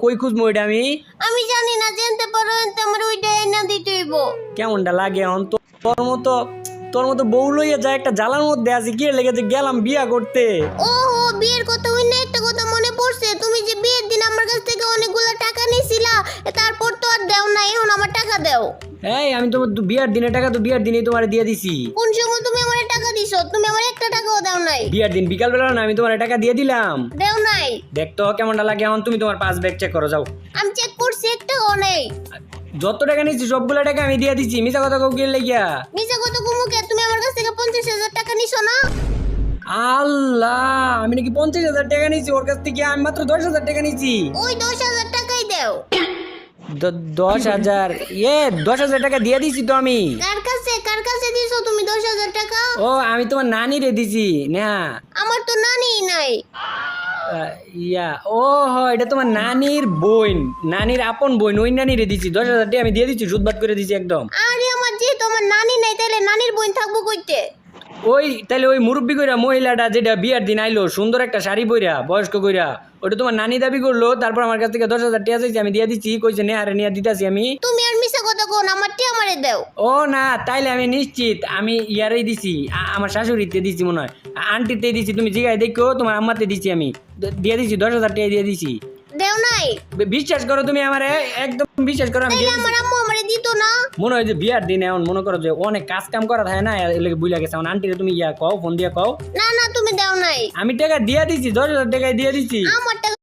কই খুঁজবো ওইটা আমি আমি জানি না, জানতে পারো আমার ওইটা এনে দিতে হইব। কেমনটা লাগে এখন তোর মতো বউ লইয়া যায় একটা জ্বালার মধ্যে আছি কি লেগে যে গেলাম বিয়া করতে। ওহো, বিয়ের কথা হইলে একটা কথা মনে পড়ছে। তুমি যে বিয়ের দিন আমার কাছ থেকে অনেকগুলো টাকা নিছিলা, তারপর তো আর দেও না। এখন আমার টাকা দাও। এই আমি তোমার বিয়ার দিনে টাকা তো বিয়ার দিনেই তোমার দিয়ে দিছি। কোন সময় তুমি আমার টাকা দিছো? তুমি আমার একটা টাকাও দাও নাই। বিয়ার দিন বিকাল বেলা না আমি তোমার টাকা দিয়ে দিলাম। দাও নাই। দেখতো কেমনটা লাগে এখন। তুমি তোমার পাস ব্যাগ চেক করো যাও। আমি চেক করছি, একটাও নেই। যত টাকা নিচ্ছি সবগুলো টাকা আমি দিয়ে দিচ্ছি। মিছা কথা কও কি লাগিয়া? মিছা কথা কুমুকে, তুমি আমার কাছ থেকে 50,000 টাকা নিছো না? আল্লাহ, আমি নাকি 50,000 টাকা নিচ্ছি ওর কাছ থেকে? আমি মাত্র 10,000 টাকা নিচ্ছি। ওই 10,000 টাকাই দাও। 10,000? 10,000 টাকা দিয়ে দিছি তো আমি। কার কাছে দিছো তুমি 10,000 টাকা? ও আমি তোমার নানি রে দিছি না। আমার তো নানি নাই। ও এটা তোমার নানির বোন, নানির আপন বোন, ওই নানি রে দিছি 10,000 টাকা আমি দিয়ে দিচ্ছি, সুদবাদ করে দিছি একদম। আরে আমার যেহেতু আমার নানি নাই, তাহলে নানির বোন থাকবো কইতে? তাহলে ওই মুরব্বি কইরা মহিলাটা যেটা বিয়ার দিন আইলো সুন্দর একটা শাড়ি পইরা বয়স্ক কইরা, ওটা তোমার নানি দাবি করলো। তারপর আমার কাছ থেকে 10,000 টাকা চাইছি, আমি দিয়ে দিচ্ছি। কইছে নে আরে নিয়ে দিতাছি আমি। তুমি আর মিছা কথা কোন, আমার টি আমারে দাও। ও না, তাইলে আমি নিশ্চিত আমি ইয়ারেই দিছি, আমার শাশুড়িতে দিছি মনে হয়, আন্টিতে দিছি। তুমি জিগাই দেখো, তোমার আম্মাতে দিছি আমি। দিয়ে দিছি 10,000 টাকা দিয়ে দিছি। দেও নাই? বিশ্বাস করো তুমি আমারে, একদম বিশ্বাস করো। আমি তাইলে আমার আম্মু আমারে দিত না? মনে হয় যে বিয়ার দিন এখন মনে করো যে অনেক কাজ কাম করা থাকে না, এলাকে বুঝলা গেছে। এখন আন্টিরে তুমি ইয়া কও, ফোন দিয়ে কও। না না, তুমি দাও নাই। আমি টাকা দিয়ে দিছি, 10,000 টাকা দিয়ে দিছি। আমার টাকা